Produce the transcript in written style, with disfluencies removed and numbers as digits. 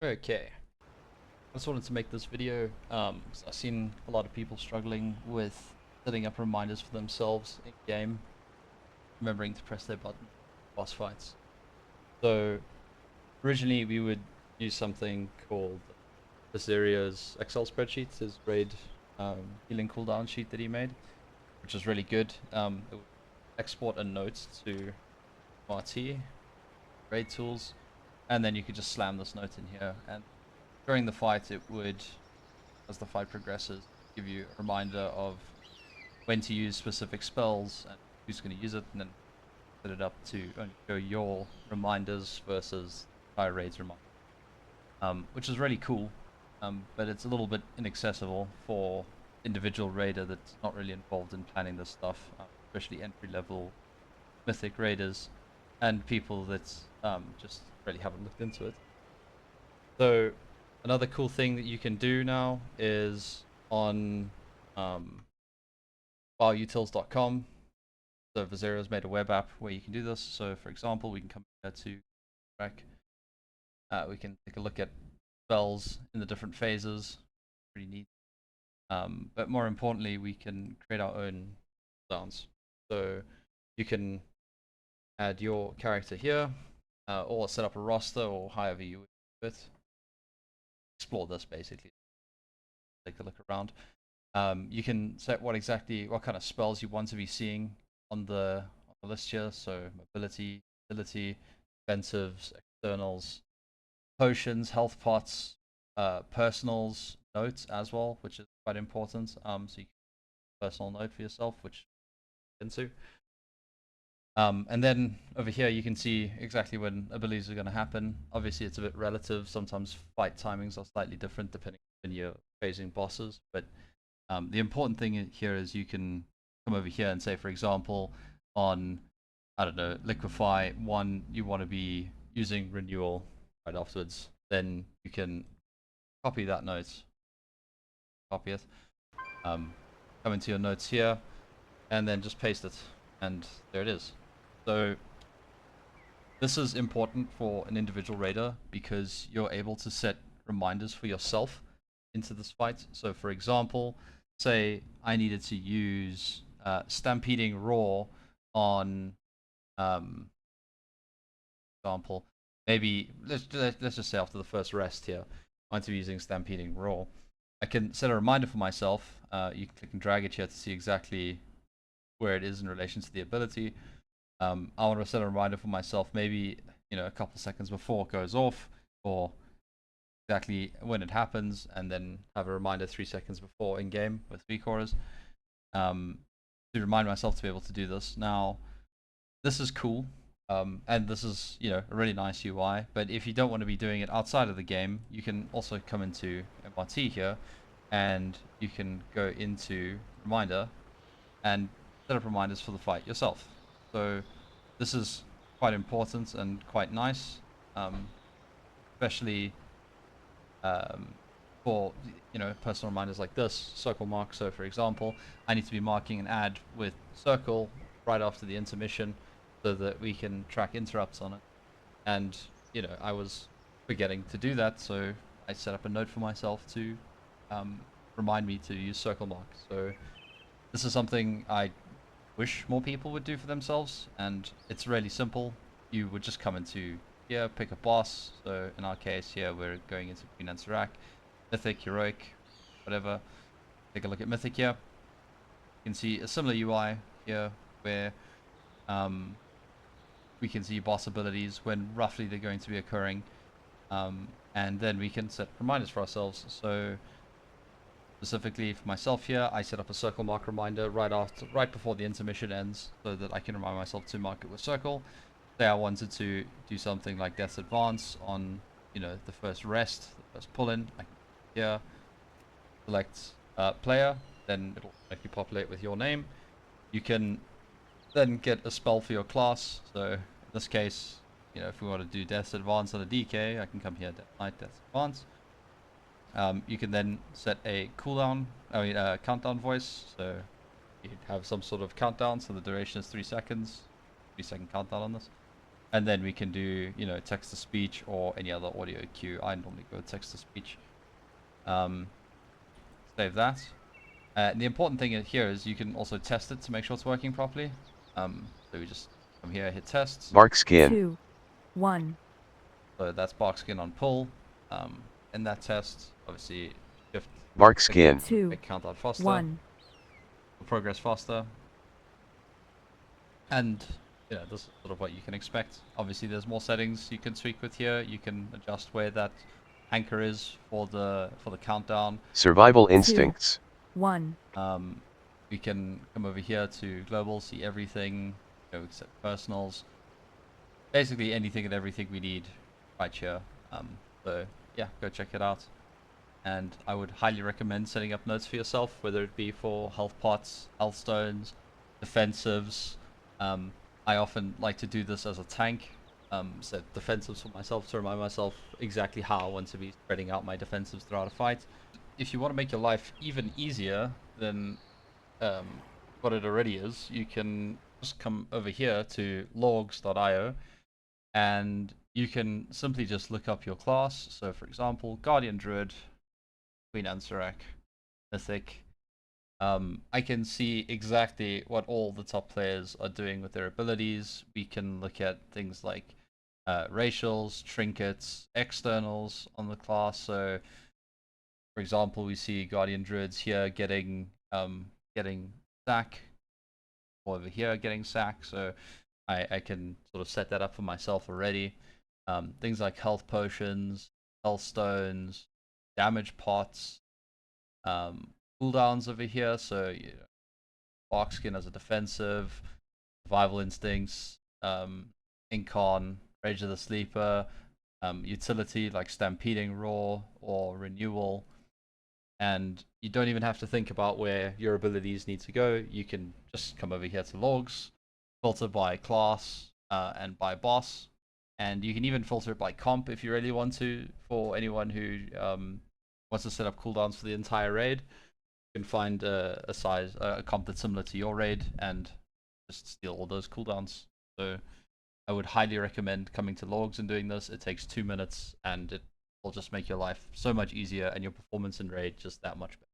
Okay, I just wanted to make this video because I've seen a lot of people struggling with setting up reminders for themselves in game, remembering to press their button boss fights. So originally we would use something called Viserio's Excel spreadsheet, his raid healing cooldown sheet that he made, which is really good. It would export a note to RT, raid tools, and then you could just slam this note in here, and during the fight it would, as the fight progresses, give you a reminder of when to use specific spells and who's going to use it, and then set it up to only show your reminders versus entire raid's reminder, which is really cool, but it's a little bit inaccessible for individual raider that's not really involved in planning this stuff, especially entry level mythic raiders and people that just really haven't looked into it. So another cool thing that you can do now is on WoWutils.com. So Viserio's made a web app where you can do this. So for example, we can come here to track. We can take a look at spells in the different phases. Pretty neat. But more importantly, we can create our own cooldowns. So you can add your character here, or set up a roster, or however you would do it. Explore this basically. Take a look around. You can set what kind of spells you want to be seeing on the list here. So mobility, agility, defensives, externals, potions, health pots, personals, notes as well, which is quite important. So you can personal note for yourself, which into. And then over here you can see exactly when abilities are going to happen. Obviously it's a bit relative. Sometimes fight timings are slightly different depending on when you're facing bosses. But the important thing here is you can come over here and say, for example, on, I don't know, Liquefy 1, you want to be using Renewal right afterwards. Then you can copy that note, copy it, come into your notes here, and then just paste it. And there it is. So this is important for an individual raider because you're able to set reminders for yourself into this fight. So for example, say I needed to use Stampeding Roar on example, maybe let's just say after the first rest here, I want to be using Stampeding Roar. I can set a reminder for myself. You can click and drag it here to see exactly where it is in relation to the ability. I want to set a reminder for myself, maybe a couple seconds before it goes off, or exactly when it happens, and then have a reminder 3 seconds before in game with Weakauras, to remind myself to be able to do this. Now, this is cool, and this is a really nice UI. But if you don't want to be doing it outside of the game, you can also come into MRT here, and you can go into reminder and set up reminders for the fight yourself. So this is quite important and quite nice, especially for personal reminders like this circle mark. So for example, I need to be marking an ad with circle right after the intermission so that we can track interrupts on it. And I was forgetting to do that, so I set up a note for myself to remind me to use circle mark. So this is something I wish more people would do for themselves, and it's really simple. You would just come into here, pick a boss. So in our case here, we're going into Queen Ansarak, Mythic, Heroic, whatever. Take a look at Mythic here. You can see a similar UI here where we can see boss abilities when roughly they're going to be occurring, and then we can set reminders for ourselves. So specifically for myself here, I set up a circle mark reminder right before the intermission ends, so that I can remind myself to mark it with circle. Say I wanted to do something like Death's Advance on the first rest, the first pull-in. I can here select player, then it'll automatically populate with your name. You can then get a spell for your class. So in this case, if we want to do Death's Advance on a DK, I can come here, Death Knight, Death's Advance. You can then set a cooldown, countdown voice. So you have some sort of countdown, so the duration is 3 seconds. 3-second countdown on this. And then we can do, you know, text to speech or any other audio cue. I normally go text to speech. Save that. The important thing here is you can also test it to make sure it's working properly. So we just come here, hit test. Bark skin. 2, 1. So that's bark skin on pull. In that test, obviously shift Bark skin. 2, make count out faster. 1. Progress faster. And yeah, this is sort of what you can expect. Obviously there's more settings you can tweak with here. You can adjust where that anchor is for the countdown. Survival instincts. 1. We can come over here to global, see everything, go except personals. Basically anything and everything we need right here. So yeah, go check it out. And I would highly recommend setting up notes for yourself, whether it be for health pots, health stones, defensives. I often like to do this as a tank. Set defensives for myself to remind myself exactly how I want to be spreading out my defensives throughout a fight. If you want to make your life even easier than what it already is, you can just come over here to lorrgs.io and you can simply just look up your class. So for example, Guardian Druid, Queen Ansarak, Mythic. I can see exactly what all the top players are doing with their abilities. We can look at things like racials, trinkets, externals on the class. So for example, we see Guardian Druids here getting sack, over here getting sack. So I can sort of set that up for myself already. Things like health potions, health stones, damage pots, cooldowns over here. So you know, bark skin as a defensive, survival instincts, incon, rage of the sleeper, utility like stampeding roar or renewal. And you don't even have to think about where your abilities need to go. You can just come over here to logs, filter by class and by boss, and you can even filter it by comp if you really want to. For anyone who wants to set up cooldowns for the entire raid, you can find a comp that's similar to your raid and just steal all those cooldowns. So I would highly recommend coming to logs and doing this. It takes 2 minutes and it will just make your life so much easier and your performance in raid just that much better.